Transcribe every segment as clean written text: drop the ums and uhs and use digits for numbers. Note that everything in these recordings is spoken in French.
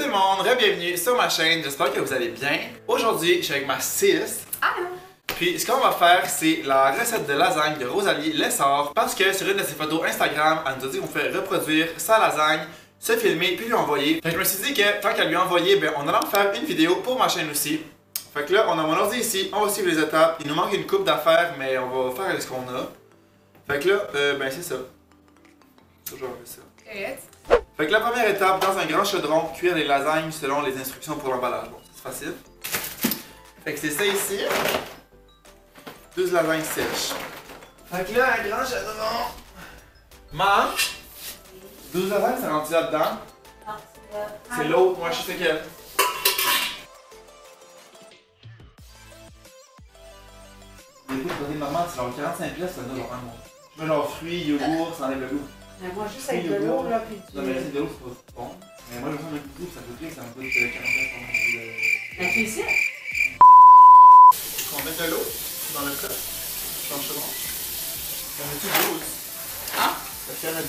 le monde, bienvenue sur ma chaîne, j'espère que vous allez bien. Aujourd'hui, je suis avec ma sis. Allô! Puis ce qu'on va faire, c'est la recette de lasagne de Rosalie Lessard. Parce que sur une de ses photos Instagram, elle nous a dit qu'on pouvait reproduire sa lasagne, se filmer, puis lui envoyer. Fait que je me suis dit que tant qu'elle lui a envoyé, ben, on allait en faire une vidéo pour ma chaîne aussi. Fait que là, on a mon ordi ici, on va suivre les étapes. Il nous manque une coupe d'affaires, mais on va faire avec ce qu'on a. Fait que là, ben c'est ça. Ça, je vais faire ça. Correct. Fait que la première étape, dans un grand chaudron, cuire les lasagnes selon les instructions pour l'emballage. Bon, c'est facile. Fait que c'est ça ici. 12 lasagnes sèches. Fait que là, un grand chaudron. Maman, 12 lasagnes, c'est rendu là-dedans. C'est l'autre, moi je sais quelle. Les goûts de donner maman, c'est genre 45 pièces, ça donne genre un mois. Je mets genre fruits, yogourt, ça enlève le goût. Mais moi, juste avec de l'eau, là, puis Non, mais c'est de l'eau, c'est pas bon. Mais moi, je me sens un coup de ça coûte rien, ça me coûte 40 pièces pour manger la cuisine. On met de l'eau dans le coffre, dans le chaudron. Il y en a-tu 12? Hein? Parce qu'il y en a 12.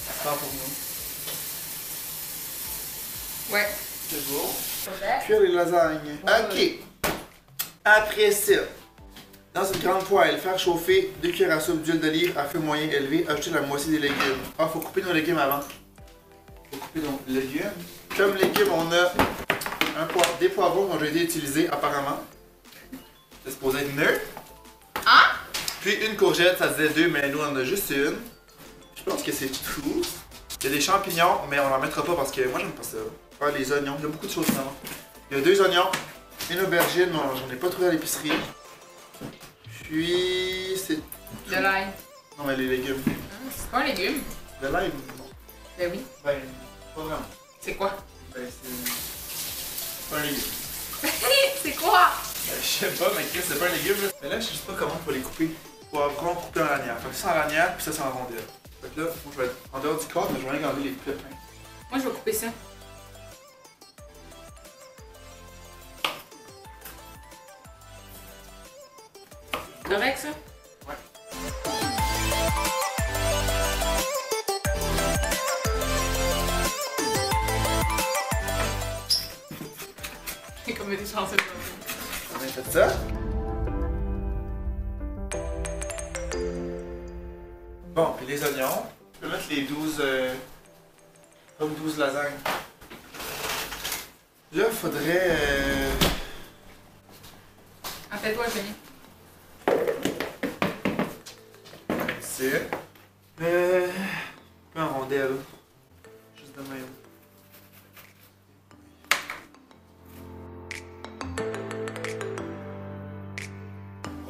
C'est pas pour nous. Ouais. C'est beau. Correct. Cuire les lasagnes. Ok. Après ça, dans une grande poêle, faire chauffer 2 cuillères à soupe d'huile d'olive à feu moyen élevé, ajouter la moitié des légumes. Ah, faut couper nos légumes avant. Faut couper nos légumes. Comme légumes, on a des poivrons qui ont déjà été utilisés apparemment. C'est supposé être neutre. Hein? Puis une courgette, ça disait 2, mais nous on en a juste une. Je pense que c'est tout. Il y a des champignons, mais on n'en mettra pas parce que moi j'aime pas ça. Ah, les oignons, il y a beaucoup de choses dedans. Il y a 2 oignons, une aubergine, non, j'en ai pas trouvé à l'épicerie. Puis c'est. De l'ail. Non, mais les légumes. C'est pas un légume. De l'ail, non. Ben oui. Ben, pas vraiment. C'est quoi? Ben, c'est pas un légume. C'est quoi? Ben, je sais pas, mais Chris, c'est pas un légume. Là. Mais là, je sais pas comment on peut les couper. Poivrons coupés en lanière. Fait que ça en lanière, puis ça, c'est en rondelle. Fait que là, moi, je vais être en dehors du corps, mais je vais rien enlever les pépins. Moi, je vais couper ça. Correct, ça? Ouais. J'ai comme des chances de On a fait ça. Bon, puis les oignons. Je peux mettre les 12. Comme 12 lasagnes. Là, il faudrait. Appelle-toi, Jenny. C'est. Pas en rondelle. Juste de même.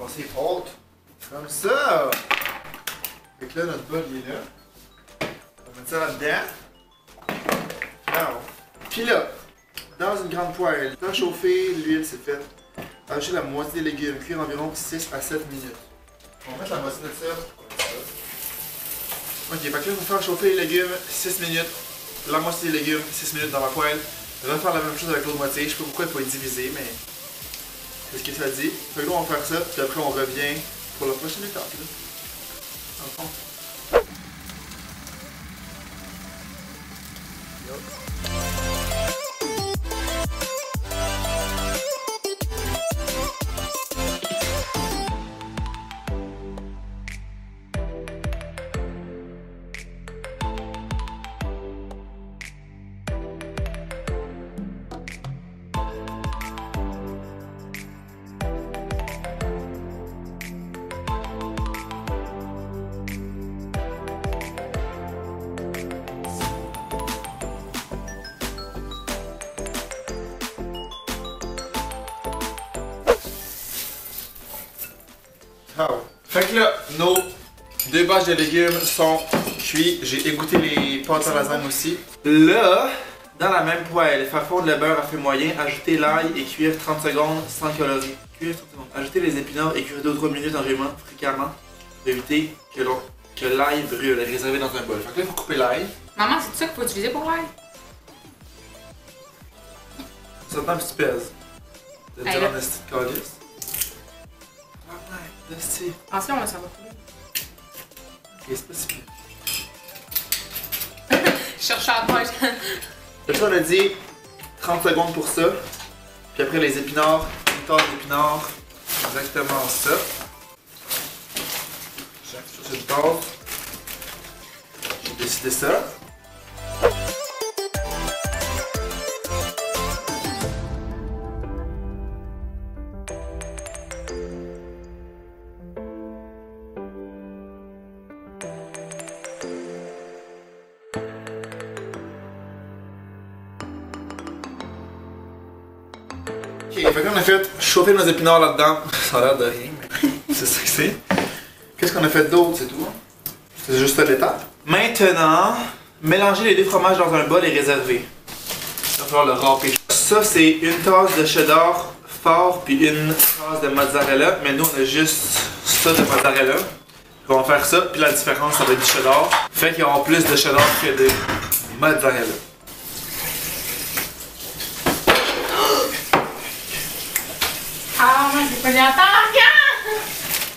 Oh, c'est haute. Comme ça. Fait que là, notre bol, il est là. On va mettre ça là-dedans. Alors. Puis là, dans une grande poêle, faire chauffer, l'huile, c'est fait. Ajouter la moitié des légumes, cuire environ 6 à 7 minutes. On va mettre la moitié de ça. Ok, fait que là, il faut faire chauffer les légumes 6 minutes, la moitié des légumes 6 minutes dans la poêle. Refaire la même chose avec l'autre moitié. Je sais pas pourquoi il faut les diviser, mais c'est ce que ça dit. Fait que là, on va faire ça, puis après, on revient pour la prochaine étape. Là. Dans le fond. Ah ouais. Fait que là, nos 2 bâches de légumes sont cuits. J'ai égoutter les pâtes à lasagne aussi. Là, dans la même poêle, faire fondre le beurre à feu moyen, ajouter l'ail et cuire 30 secondes sans colorer. Cuire 30 secondes. Ajouter les épinards et cuire 2 ou 3 minutes environ fréquemment pour éviter que l'ail brûle. Réservé dans un bol. Fait que là, il faut couper l'ail. Maman, c'est ça qu'il faut utiliser pour l'ail? Ça dépend que tu pèses. De dire en esti de calice. Esti. Attention, là, ça va couler. Ok, c'est pas si pire. Je cherche à moi. Là, on a dit 30 secondes pour ça. Puis après, les épinards, une tasse d'épinards. Exactement ça. Sur une tasse. J'ai décidé ça. Ok, fait qu'on a fait chauffer nos épinards là-dedans. Ça a l'air de rien, mais c'est ça que c'est. Qu'est-ce qu'on a fait d'autre, c'est tout? C'est juste ça l'étape. Maintenant, mélanger les deux fromages dans un bol et réserver. Il va falloir le râper. Ça, c'est une tasse de cheddar fort puis une tasse de mozzarella. Mais nous, on a juste ça de mozzarella. On va faire ça, puis la différence, ça va être du cheddar. Fait qu'il y aura plus de cheddar que de mozzarella. Ah, j'ai pas bien entendu.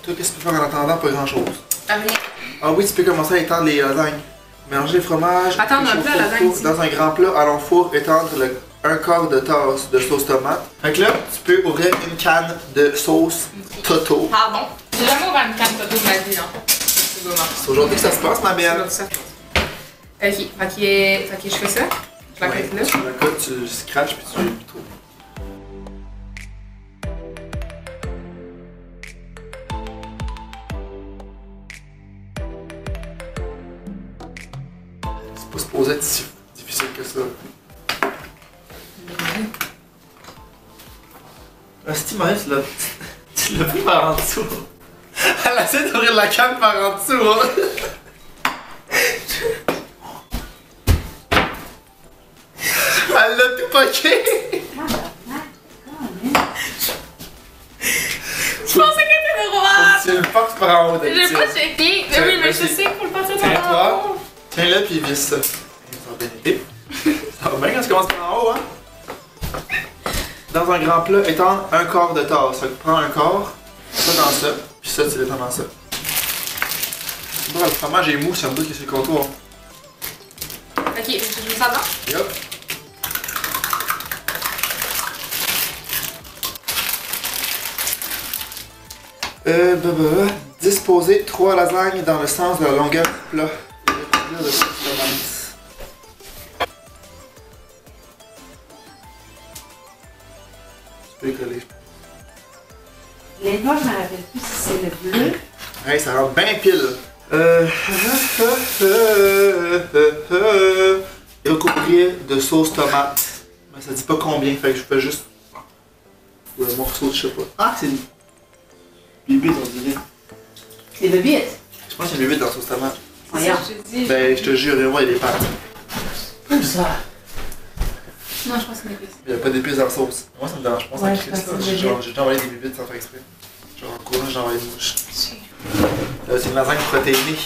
Toi, qu'est-ce que tu peux faire en attendant? Pas grand-chose. Rien. Ah oui, tu peux commencer à étendre les lasagnes. Mélanger les fromages. Attendre un peu la lasagne ici. Dans un grand plat, à l'enfour, étendre un quart de tasse de sauce tomate. Fait que là, tu peux ouvrir une canne de sauce Toto. Pardon. J'ai jamais ouvert une canne Toto de ma vie, hein. C'est dommage. C'est aujourd'hui que ça se passe, ma belle. C'est ça. Ok, fait que je fais ça. Je la colle là. Tu la cotes, tu le scratches puis tu trouves. C'est pas supposé être si difficile que ça. Asti, Marie, tu l'as pris par en dessous. Elle essaie d'ouvrir la canne par en dessous, hein. Elle l'a tout poqué. Je pensais que c'était droit. Tu le portes par en haut, d'habitude. J'ai pas checké. Mais oui, mais je sais qu'il faut le passer par en Tiens-toi. haut. Tiens-le puis visse ça. Ça va bien été. Ça va bien quand tu commences par en haut, hein? Dans un grand plat, étendre un quart de tasse. Fait que prends un quart, ça dans ça, puis ça, tu l'étends dans ça. Bon, le fromage est mou, ça me doute que c'est le comptoir. Ok, je mets ça dedans. Yup. Disposer 3 lasagnes dans le sens de la longueur du plat. Et recouvrir de sauce tomate. Tu peux y coller. Les noix, je ne me rappelle plus si c'est le bleu. Hey, ça rentre bien pile. Et recouvrir de sauce tomate. Mais ça dit pas combien, fait que je fais juste un morceau de je sais pas. Ah, c'est une bibite, on dirait. Les bébites. Je pense qu'il y a une bibite dans la sauce tomate. Voyons. Ben, je te jure, moi, il y a des pâtes. Où ça? Non, je pense que c'est une épice. Il n'y a pas d'épices dans la sauce. Moi, ça me dérange pas, ça Ouais, crée je pense ça. que c'est J'ai une bibite. déjà envoyé des bibites sans faire exprès. Genre, en courant, j'ai envoyé une mouche. C'est une lasagne protéinée.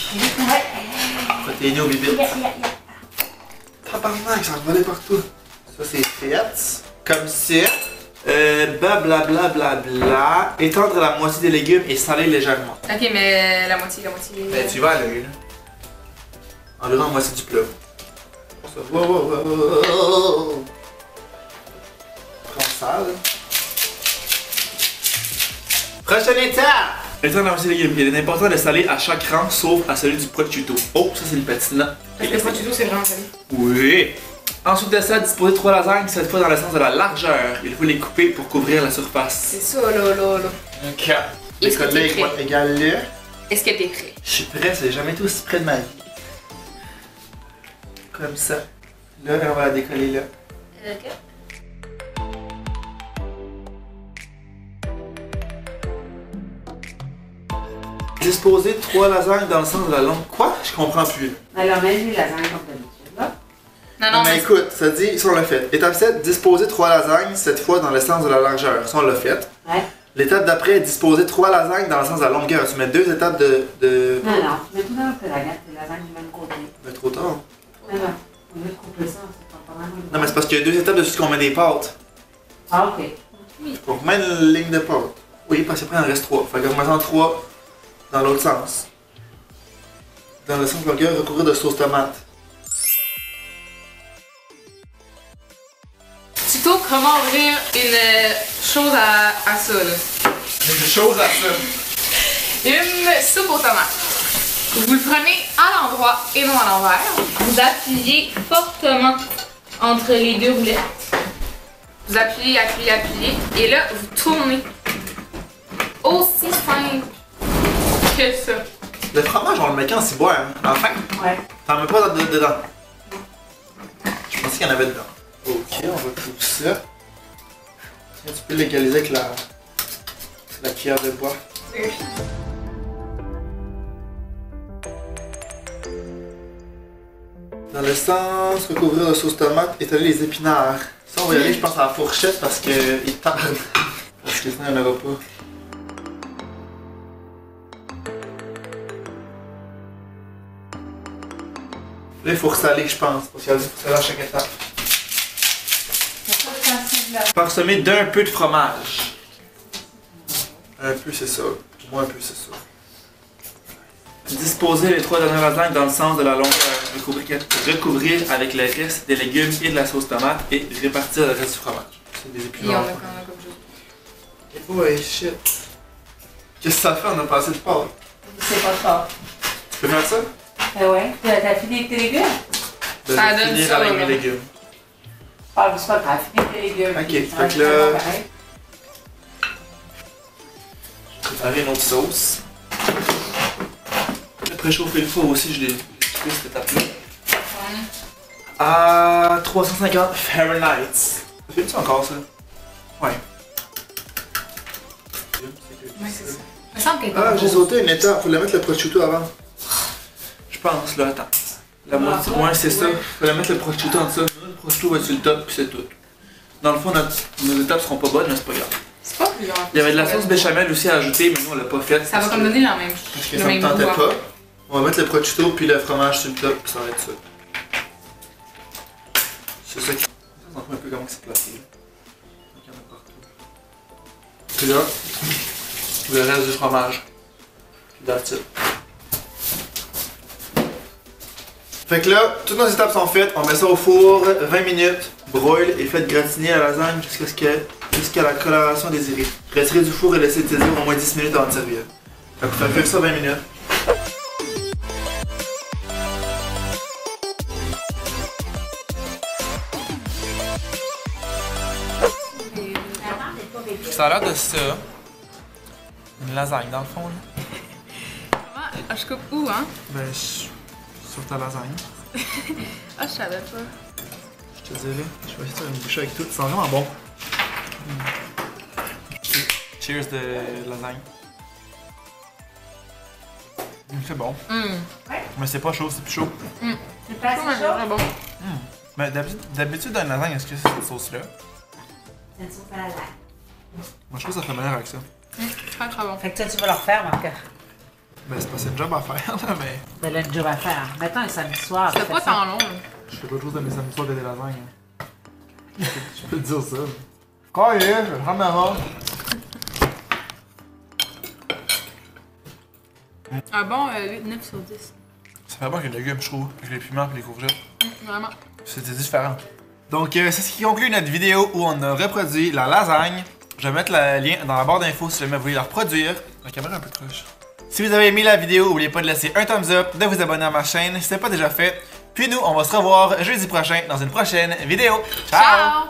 Protéinée aux bibites. Tabarnak, ça a volé partout. Ça, c'est fait. Comme ça. Blablabla. Étendre la moitié des légumes et saler légèrement. Ok, mais la moitié. Ben, tu vas à l'œil, là. Enlever la moitié du plat. Wow. Prends ça, là. Prochaine étape! Étendre la moitié des légumes. Il est important de saler à chaque rang, sauf à celui du prosciutto. Oh, ça, c'est une patina. Parce que le prosciutto, c'est vraiment salé. Oui! Ensuite de ça, disposer 3 lasagnes, cette fois dans le sens de la largeur. Il faut les couper pour couvrir la surface. C'est ça, là. Ok. Les Est-ce que côtelets t'es prêt? égale là. Est-ce que t'es prêt? Je suis prêt, c'est jamais été aussi près de ma vie. Comme ça. Là, on va la décoller là. Ok. Disposer 3 lasagnes dans le sens de la longue. Quoi? Je comprends plus. Alors, mets-les lasagne comme d'habitude, là. Non, mais écoute, ça dit, ça on l'a fait. Étape 7, disposer 3 lasagnes, cette fois dans le sens de la largeur. Ça on l'a fait. Ouais. L'étape d'après, disposer 3 lasagnes dans le sens de la longueur. Tu mets 2 étapes de... Non, tu mets tout dans le lasagne, les lasagnes du même côté. Mais trop tard. Non, on veut couper ça, c'est pas mal. Non, mais c'est parce qu'il y a 2 étapes dessus qu'on met des pâtes. Ah, ok. Donc, même une ligne de pâte. Oui, parce qu'après, il en reste 3. Fait qu'on met en 3 dans l'autre sens. Dans le sens de longueur, recouvrir de sauce tomate. moment ouvrir une chose à ça, là. Une chose à ça. Une soupe aux tomates. Vous le prenez à l'endroit et non à l'envers. Vous appuyez fortement entre les deux roulettes. Vous appuyez, appuyez, appuyez. Et là, vous tournez. Aussi simple que ça. Le fromage, on le met quand c'est boire, hein? Enfin? Ouais. T'en mets pas dedans. Je pensais qu'il y en avait dedans. Ok, on va couper ça. Tiens, tu peux l'égaliser avec la cuillère de bois. Dans le sens, recouvrir de sauce tomate, étaler les épinards. Ça, on va y aller, je pense, à la fourchette parce qu'il tarde. Parce que sinon, il n'y en aura pas. Là, il faut ressaler, je pense, parce qu'il y a du saler à chaque étape. Parsemé d'un peu de fromage. Un peu, c'est ça. Moi, un peu, c'est ça. Disposer les 3 dernières lasagnes dans le sens de la longueur. Recouvrir avec le reste des légumes et de la sauce tomate et répartir le reste du fromage. C'est des Et on épinards. a quand même comme chose. Ouais, shit. Qu'est-ce que ça fait? On a passé de pâte. C'est pas fort. Tu peux faire ça? Ouais. T'as fini tes légumes? De Ça donne finir ça, avec là. mes légumes. Ah, mais c'est pas grave, fini tes légumes. Ok, Puis, fait que c'est là- pas pareil. Préparer une autre sauce. Préchauffer le four aussi, je l'ai coupé cette étape-là. À 350 Fahrenheit. Ça fait-tu encore ça? Ouais. Ouais, c'est ça. Il me semble qu'elle est Ah, pas j'ai grosse. sauté une étape. Faut la mettre le prosciutto avant. Je pense, là, attends. La moitié, ouais, c'est ça. Faut la mettre le prosciutto en dessous. Le prosciutto va être sur le top, puis c'est tout. Dans le fond, nos étapes seront pas bonnes, mais c'est pas grave. C'est pas plus grave. Il y avait de la sauce béchamel aussi à ajouter, mais nous on l'a pas faite. Ça va comme donner la même Parce que le ça me même tentait goût, hein. pas. On va mettre le prosciutto puis le fromage sur le top, puis ça va être ça. C'est ça qui. Ça s'en fout un peu comment c'est placé. Donc, il y en a partout. Puis là, le reste du fromage. Puis that's it. Fait que là, toutes nos étapes sont faites. On met ça au four 20 minutes. Broil et faites gratiner la lasagne jusqu'à la coloration désirée. Retirez du four et laissez saisir au moins 10 minutes avant de servir. Fait que vous faites ça 20 minutes. Ça a l'air de ça. Une lasagne dans le fond là. Ah, je coupe où, hein? Ben, sur ta lasagne. Ah, je savais pas. Je te dirais. Je vais essayer de faire une bouchée avec tout. C'est vraiment bon. Cheers de lasagne. C'est bon. Mais c'est pas chaud, c'est plus chaud. C'est pas assez chaud? C'est bon. Mais d'habitude dans une lasagne, est-ce que c'est cette sauce-là? C'est une sauce à la lasagne. Moi je trouve que ça fait meilleur avec ça. Très très bon. Fait que toi, tu vas le refaire, Marc. Ben c'est pas c'est le job à faire là, mais. Ben là, le job à faire. Mettons un samedi soir. C'est pas tant long. Je fais pas chose de mes samedis soirs que des lasagnes. Je peux te dire ça. Quand il est, je vais prendre ma main. Un bon 8-9 sur 10. Ça fait bon avec les légumes, je trouve, avec les piments et les courgettes. Vraiment. C'était différent. Donc, c'est ce qui conclut notre vidéo où on a reproduit la lasagne. Je vais mettre le lien dans la barre d'infos si jamais vous voulez la reproduire. La caméra est un peu croche. Si vous avez aimé la vidéo, n'oubliez pas de laisser un thumbs up, de vous abonner à ma chaîne si ce n'est pas déjà fait. Puis nous, on va se revoir jeudi prochain dans une prochaine vidéo. Ciao! Ciao!